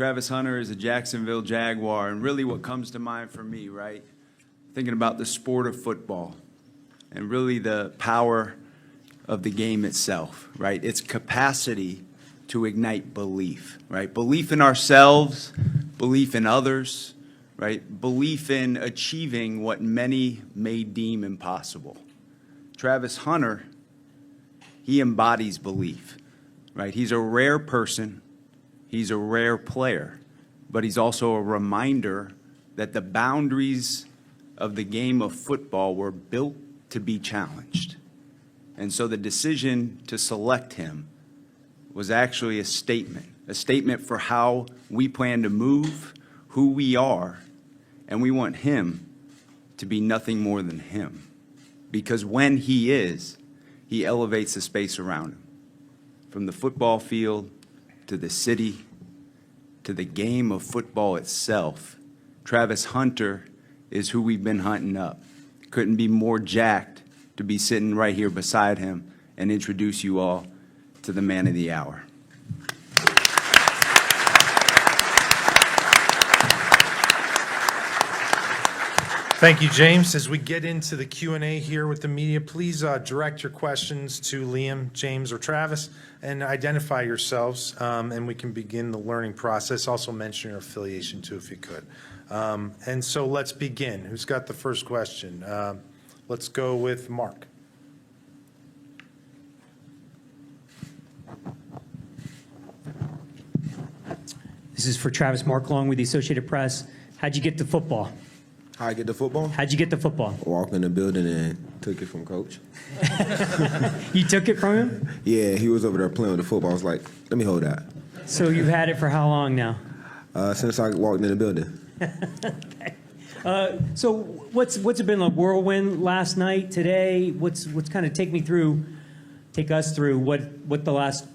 Travis Hunter is a Jacksonville Jaguar, and really what comes to mind for me, right? Thinking about the sport of football and really the power of the game itself, right? Its capacity to ignite belief, right? Belief in ourselves, belief in others, right? Belief in achieving what many may deem impossible. Travis Hunter, he embodies belief, right? He's a rare person. He's a rare player, but he's also a reminder that the boundaries of the game of football were built to be challenged. And so the decision to select him was actually a statement for how we plan to move, who we are, and we want him to be nothing more than him. Because when he is, he elevates the space around him. From the football field to the city, to the game of football itself, Travis Hunter is who we've been hunting up. Couldn't be more jacked to be sitting right here beside him and introduce you all to the man of the hour. Thank you, James. As we get into the Q&A here with the media, please direct your questions to Liam, James, or Travis, and identify yourselves, and we can begin the learning process. Also mention your affiliation, too, if you could. And so let's begin. Who's got the first question? Let's go with Mark. This is for Travis. Mark Long with the Associated Press. How'd you get to football? How I get the football? How'd you get the football? Walked in the building and took it from Coach. You took it from him? Yeah, he was over there playing with the football. I was like, let me hold that. So you've had it for how long now? Since I walked in the building. Okay. So what's it been, a whirlwind last night, today? What's kind of take us through what the last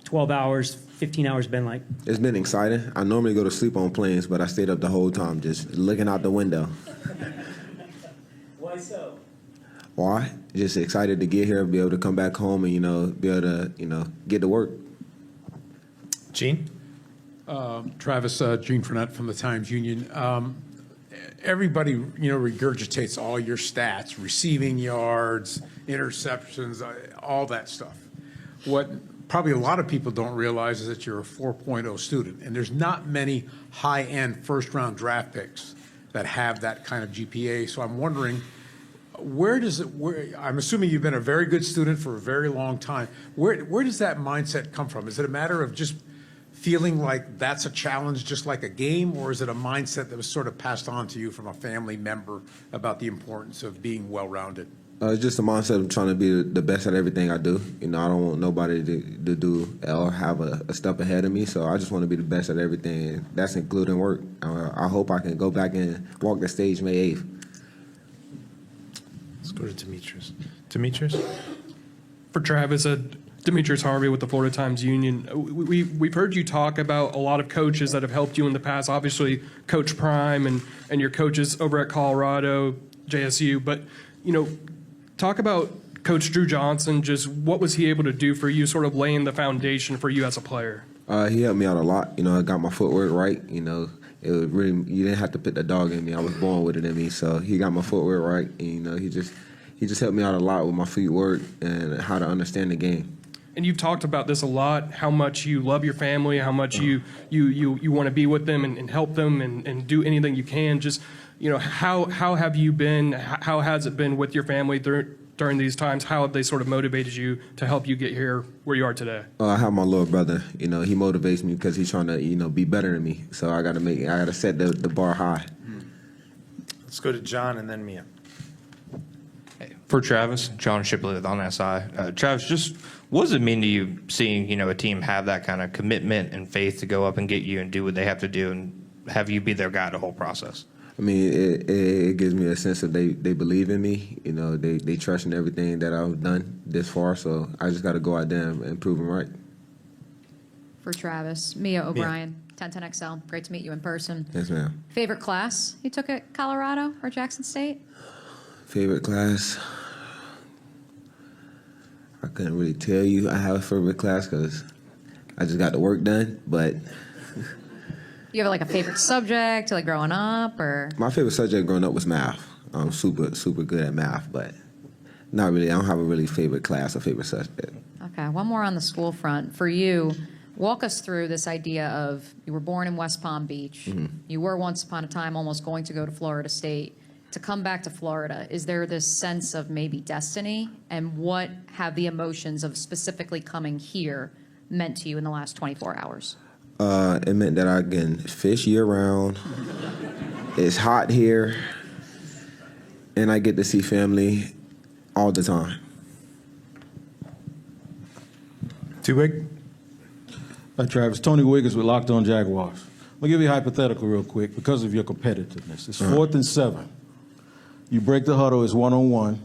12 hours, 15 hours been like? It's been exciting. I normally go to sleep on planes, but I stayed up the whole time just looking out the window. Why so? Why? Just excited to get here, be able to come back home and, be able to, get to work. Gene? Travis, Gene Fournette from the Times-Union. Everybody, regurgitates all your stats, receiving yards, interceptions, all that stuff. What probably a lot of people don't realize is that you're a 4.0 student, and there's not many high-end first-round draft picks that have that kind of GPA. So I'm wondering, I'm assuming you've been a very good student for a very long time. Where does that mindset come from? Is it a matter of just feeling like that's a challenge just like a game, or is it a mindset that was sort of passed on to you from a family member about the importance of being well-rounded? It's just a mindset of trying to be the best at everything I do. I don't want nobody to do or have a step ahead of me, so I just want to be the best at everything, and that's including work. I hope I can go back and walk the stage May 8th. Let's go to Demetrius. Demetrius? For Travis, Demetrius Harvey with the Florida Times-Union. We've heard you talk about a lot of coaches that have helped you in the past, obviously Coach Prime and your coaches over at Colorado, JSU, but, talk about Coach Drew Johnson. Just what was he able to do for you, sort of laying the foundation for you as a player? He helped me out a lot. I got my footwork right. It was really, you didn't have to put the dog in me. I was born with it in me. So he got my footwork right. And, he just helped me out a lot with my footwork and how to understand the game. And you've talked about this a lot, how much you love your family, how much you want to be with them and help them and do anything you can. Just, how have you been, how has it been with your family during these times? How have they sort of motivated you to help you get here where you are today? I have my little brother. He motivates me because he's trying to, be better than me. So I got to set the bar high. Let's go to John and then Mia. For Travis, John Shipley with On SI. Travis, just what does it mean to you seeing, a team have that kind of commitment and faith to go up and get you and do what they have to do and have you be their guy the whole process? I mean, it gives me a sense that they believe in me. They trust in everything that I've done this far. So I just got to go out there and prove them right. For Travis, Mia O'Brien, 1010XL. Great to meet you in person. Yes, ma'am. Favorite class you took at Colorado or Jackson State? Favorite class? I couldn't really tell you I have a favorite class because I just got the work done. But You have like a favorite subject, like growing up, or? My favorite subject growing up was math. I'm super good at math, but not really. I don't have a really favorite class or favorite subject. Okay, one more on the school front. For you, walk us through this idea of you were born in West Palm Beach. You were once upon a time almost going to go to Florida State. To come back to Florida, is there this sense of maybe destiny? And what have the emotions of specifically coming here meant to you in the last 24 hours? It meant that I can fish year-round. It's hot here. And I get to see family all the time. Two-Wig? Hi, Travis. Tony Wiggins with Locked On Jaguars. I'm going to give you a hypothetical real quick because of your competitiveness. It's 4th and 7. You break the huddle, it's one-on-one,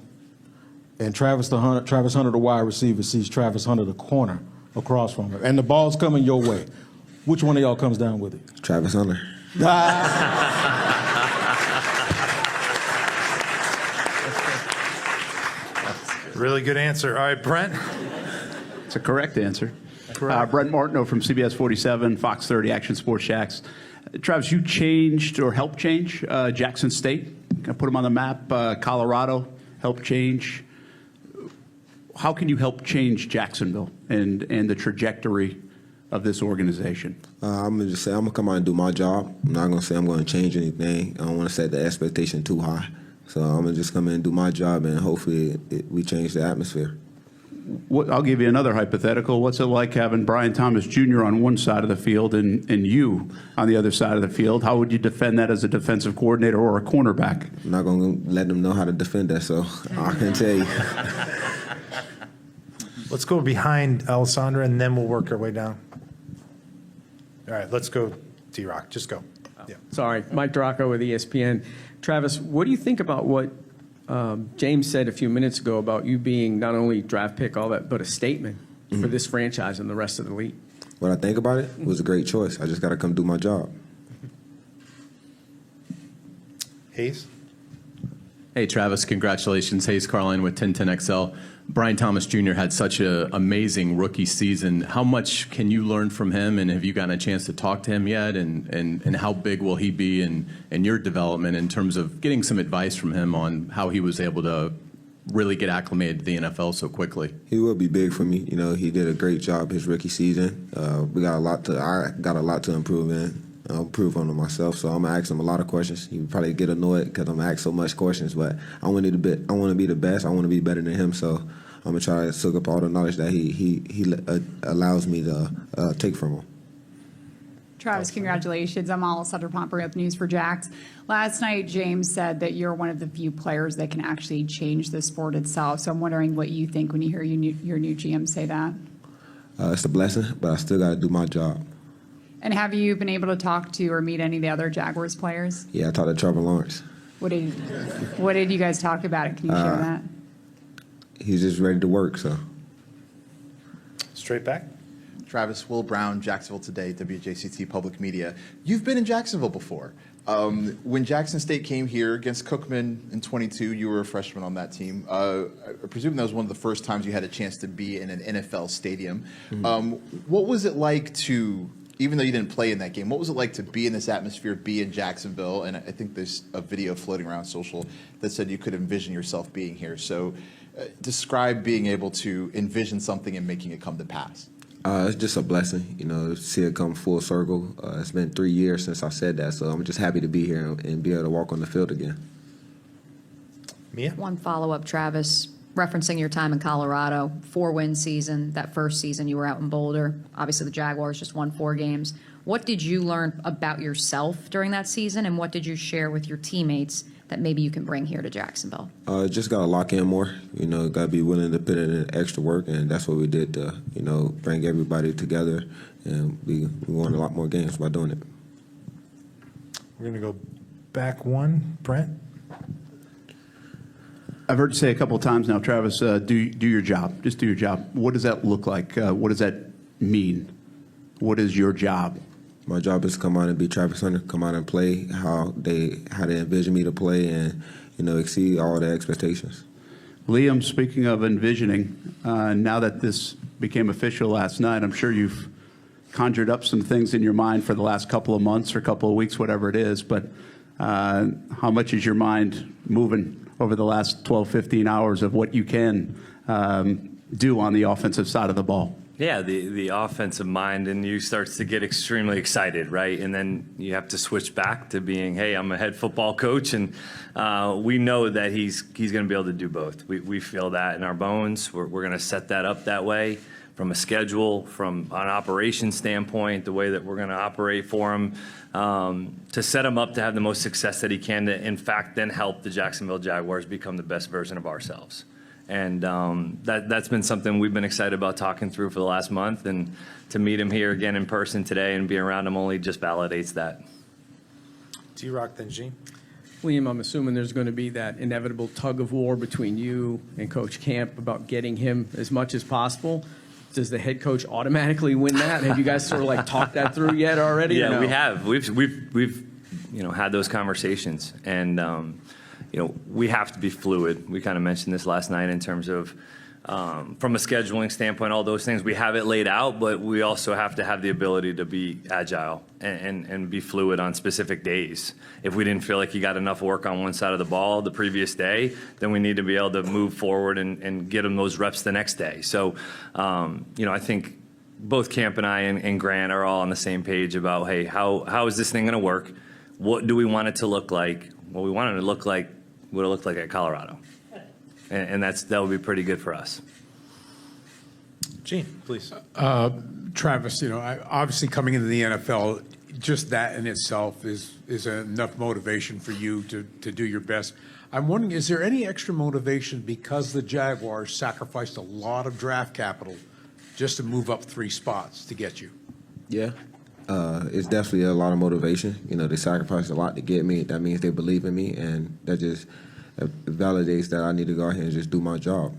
and Travis Hunter, the wide receiver, sees Travis Hunter, the corner, across from him, and the ball's coming your way. Which one of y'all comes down with it? Travis Hunter. Really good answer. All right, Brent? It's a correct answer. Correct. Brent Martineau from CBS 47, Fox 30, Action Sports Jacks. Travis, you changed or helped change Jackson State. Put them on the map. Colorado helped change. How can you help change Jacksonville and the trajectory of this organization? I'm going to just say I'm going to come out and do my job. I'm not going to say I'm going to change anything. I don't want to set the expectation too high. So I'm going to just come in and do my job, and hopefully we change the atmosphere. I'll give you another hypothetical. What's it like having Brian Thomas Jr. on one side of the field and you on the other side of the field? How would you defend that as a defensive coordinator or a cornerback? I'm not going to let them know how to defend that, so I can tell you. Let's go behind Alessandra, and then we'll work our way down. All right, let's go, T-Rock. Just go. Yeah. Sorry, Mike Draco with ESPN. Travis, what do you think about what James said a few minutes ago about you being not only draft pick, all that, but a statement for this franchise and the rest of the league? What I think about it was a great choice. I just got to come do my job. Hayes? Hey, Travis, congratulations. Hayes Carlin with 1010XL. Brian Thomas Jr. had such an amazing rookie season. How much can you learn from him, and have you gotten a chance to talk to him yet? And how big will he be in your development in terms of getting some advice from him on how he was able to really get acclimated to the NFL so quickly? He will be big for me. You know, he did a great job his rookie season. I got a lot to improve in. Improve on it myself, so I'm gonna ask him a lot of questions. He would probably get annoyed because I'm gonna ask so much questions, but I want to be the best. I want to be better than him, so I'm gonna try to soak up all the knowledge that he allows me to take from him. Travis, congratulations. I'm Alessandra Pomper with News for Jax. Last night, James said that you're one of the few players that can actually change the sport itself. So I'm wondering what you think when you hear your new GM say that. It's a blessing, but I still got to do my job. And have you been able to talk to or meet any of the other Jaguars players? Yeah, I talked to Trevor Lawrence. What did you guys talk about? Can you share that? He's just ready to work, so. Straight back. Travis, Will Brown, Jacksonville Today, WJCT Public Media. You've been in Jacksonville before. When Jackson State came here against Cookman in 22, you were a freshman on that team. I presume that was one of the first times you had a chance to be in an NFL stadium. Mm-hmm. What was it like to, even though you didn't play in that game, what was it like to be in this atmosphere, be in Jacksonville? And I think there's a video floating around social that said you could envision yourself being here. So describe being able to envision something and making it come to pass. It's just a blessing, you know, to see it come full circle. It's been 3 years since I said that, so I'm just happy to be here and be able to walk on the field again. Mia? One follow-up, Travis, referencing your time in Colorado, 4-win season. That first season you were out in Boulder. Obviously the Jaguars just won 4 games. What did you learn about yourself during that season, and what did you share with your teammates that maybe you can bring here to Jacksonville? Just got to lock in more. You know, got to be willing to put in extra work, and that's what we did to, you know, bring everybody together, and we won a lot more games by doing it. We're going to go back one. Brent? I've heard you say a couple of times now, Travis, do your job. Just do your job. What does that look like? What does that mean? What is your job? My job is to come out and be Travis Hunter, come out and play how they envision me to play, and, you know, exceed all their expectations. Liam, speaking of envisioning, now that this became official last night, I'm sure you've conjured up some things in your mind for the last couple of months or couple of weeks, whatever it is. But how much is your mind moving over the last 12, 15 hours of what you can do on the offensive side of the ball? Yeah, the offensive mind in you starts to get extremely excited, right? And then you have to switch back to being, hey, I'm a head football coach, and we know that he's going to be able to do both. We feel that in our bones. We're going to set that up that way from a schedule, from an operation standpoint, the way that we're going to operate for him, to set him up to have the most success that he can to, in fact, then help the Jacksonville Jaguars become the best version of ourselves. And that's been something we've been excited about talking through for the last month. And to meet him here again in person today and be around him only just validates that. T-Rock, then Gene. Liam, I'm assuming there's going to be that inevitable tug of war between you and Coach Camp about getting him as much as possible. Does the head coach automatically win that? Have you guys sort of like talked that through yet already? Yeah, no? we have. We've had those conversations, and we have to be fluid. We kind of mentioned this last night in terms of from a scheduling standpoint, all those things. We have it laid out, but we also have to have the ability to be agile and be fluid on specific days. If we didn't feel like you got enough work on one side of the ball the previous day, then we need to be able to move forward and get them those reps the next day. So, I think both Camp and I and Grant are all on the same page about, hey, how is this thing going to work? What do we want it to look like? Well, we want it to look like what it looked like at Colorado. And that would be pretty good for us. Gene, please. Travis, obviously coming into the NFL, just that in itself is enough motivation for you to do your best. I'm wondering, is there any extra motivation because the Jaguars sacrificed a lot of draft capital just to move up 3 spots to get you? Yeah. It's definitely a lot of motivation. They sacrificed a lot to get me. That means they believe in me, and that just validates that I need to go ahead and just do my job.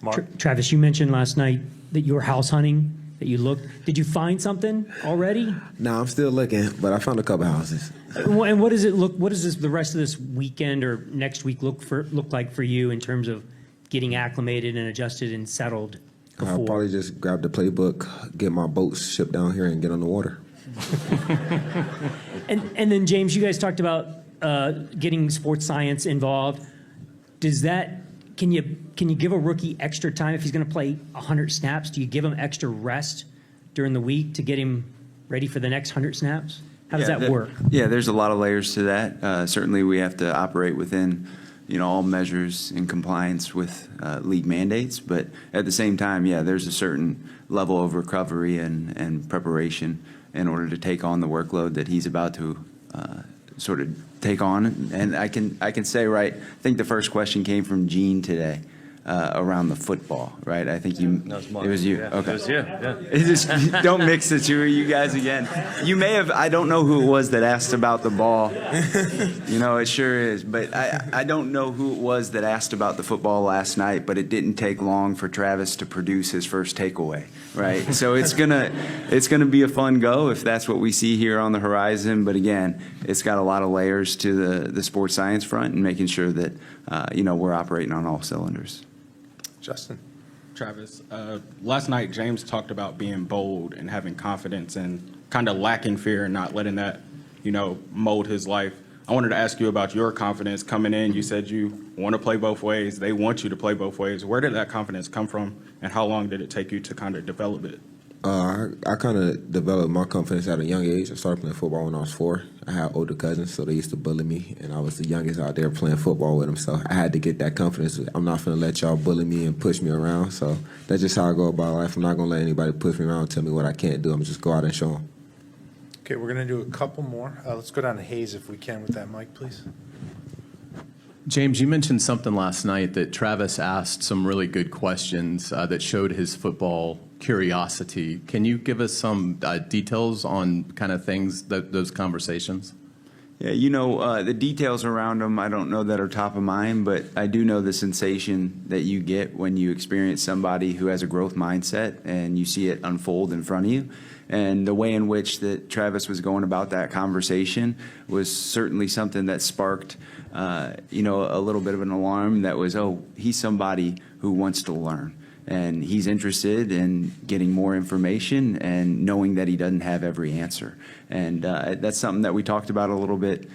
Mark? Travis, you mentioned last night that you were house hunting, that you looked. Did you find something already? No, I'm still looking, but I found a couple houses. And what does it look? What does the rest of this weekend or next week look like for you in terms of getting acclimated and adjusted and settled? I'll probably just grab the playbook, get my boats shipped down here, and get on the water. And then James, you guys talked about getting sports science involved. Does that? Can you give a rookie extra time if he's going to play 100 snaps? Do you give him extra rest during the week to get him ready for the next 100 snaps? How does that work? Yeah, there's a lot of layers to that. Certainly, we have to operate within all measures in compliance with league mandates. But at the same time, yeah, there's a certain level of recovery and preparation in order to take on the workload that he's about to sort of take on. And I can say, right, I think the first question came from Gene today around the football, right? I think it was you. Yeah. Okay. It was you. Yeah. Just don't mix the two of you guys again. You may have, I don't know who it was that asked about the ball. It sure is. But I don't know who it was that asked about the football last night, but it didn't take long for Travis to produce his first takeaway, right? So it's gonna be a fun go if that's what we see here on the horizon. But again, it's got a lot of layers to the sports science front and making sure that, we're operating on all cylinders. Justin. Travis, last night James talked about being bold and having confidence and kind of lacking fear and not letting that, mold his life. I wanted to ask you about your confidence coming in. You said you want to play both ways. They want you to play both ways. Where did that confidence come from, and how long did it take you to kind of develop it? I kind of developed my confidence at a young age. I started playing football when I was 4. I had older cousins, so they used to bully me, and I was the youngest out there playing football with them. So I had to get that confidence. I'm not going to let y'all bully me and push me around. So that's just how I go about life. I'm not going to let anybody push me around and tell me what I can't do. I'm just go out and show them. Okay, we're going to do a couple more. Let's go down to Hayes if we can with that mic, please. James, you mentioned something last night that Travis asked some really good questions that showed his football curiosity. Can you give us some details on kind of things, those conversations? Yeah, the details around them, I don't know that are top of mind, but I do know the sensation that you get when you experience somebody who has a growth mindset and you see it unfold in front of you. And the way in which that Travis was going about that conversation was certainly something that sparked, a little bit of an alarm that was, oh, he's somebody who wants to learn. And he's interested in getting more information and knowing that he doesn't have every answer. And that's something that we talked about a little bit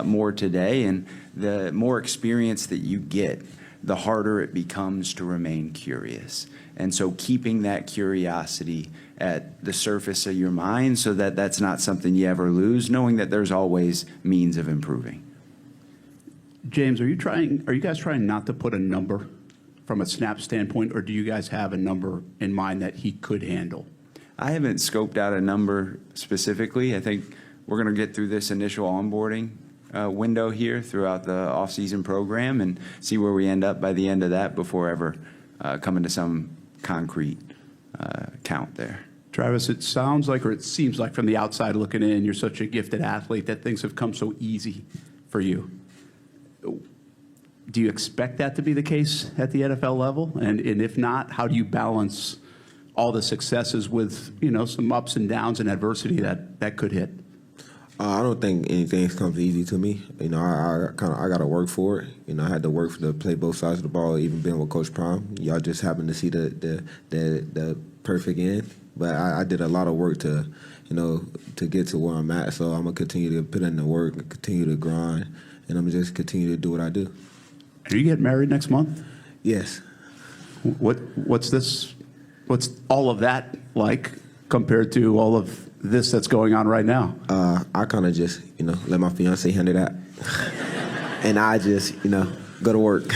more today. And the more experience that you get, the harder it becomes to remain curious. And so keeping that curiosity at the surface of your mind so that that's not something you ever lose, knowing that there's always means of improving. James, are you guys trying not to put a number from a snap standpoint, or do you guys have a number in mind that he could handle? I haven't scoped out a number specifically. I think we're going to get through this initial onboarding window here throughout the off-season program and see where we end up by the end of that before ever coming to some concrete count there. Travis, it sounds like, or it seems like from the outside looking in, you're such a gifted athlete that things have come so easy for you. Do you expect that to be the case at the NFL level? And if not, how do you balance all the successes with, some ups and downs and adversity that could hit? I don't think anything comes easy to me. I got to work for it. I had to work to play both sides of the ball, even being with Coach Prime. Y'all just happened to see the perfect end. But I did a lot of work to get to where I'm at. So I'm going to continue to put in the work, continue to grind, and I'm going to just continue to do what I do. Are you getting married next month? Yes. What's all of that like compared to all of this that's going on right now? I kind of just, let my fiance handle that. And I just, go to work.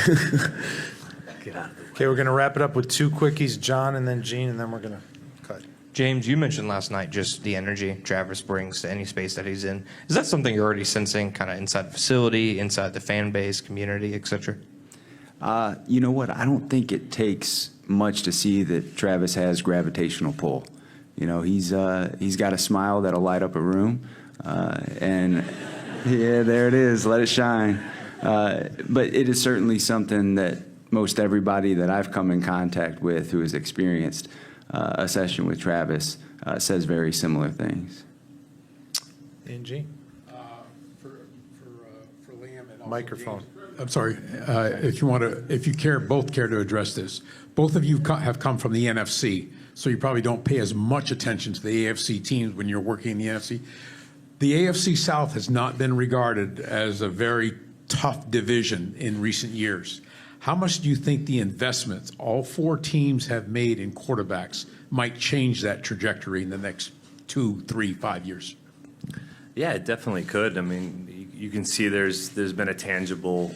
Okay, we're going to wrap it up with two quickies, John and then Gene, and then we're going to cut. James, you mentioned last night just the energy Travis brings to any space that he's in. Is that something you're already sensing kind of inside the facility, inside the fan base, community, et cetera? You know what? I don't think it takes much to see that Travis has gravitational pull. He's got a smile that'll light up a room. And yeah, there it is. Let it shine. But it is certainly something that most everybody that I've come in contact with who has experienced a session with Travis says very similar things. Angie? For Liam and also Microphone. James, I'm sorry, if you both care to address this. Both of you have come from the NFC, so you probably don't pay as much attention to the AFC teams when you're working in the NFC. The AFC South has not been regarded as a very tough division in recent years. How much do you think the investments all four teams have made in quarterbacks might change that trajectory in the next 2, 3, 5 years? Yeah, it definitely could. I mean, you can see there's been a tangible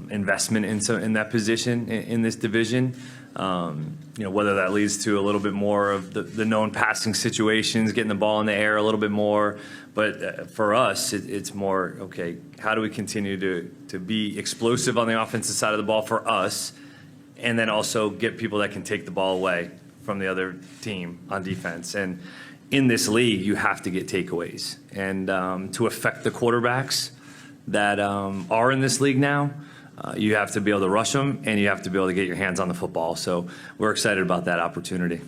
investment in that position in this division. Whether that leads to a little bit more of the known passing situations, getting the ball in the air a little bit more. But for us, it's more, okay, how do we continue to be explosive on the offensive side of the ball for us, and then also get people that can take the ball away from the other team on defense. And in this league, you have to get takeaways. And to affect the quarterbacks that are in this league now, you have to be able to rush them, and you have to be able to get your hands on the football. So we're excited about that opportunity.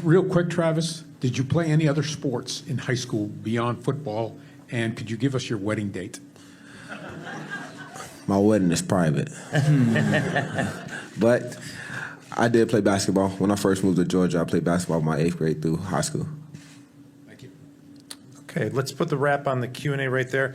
Real quick, Travis, did you play any other sports in high school beyond football? And could you give us your wedding date? My wedding is private. But I did play basketball. When I first moved to Georgia, I played basketball my 8th grade through high school. Okay, let's put the wrap on the Q&A right there.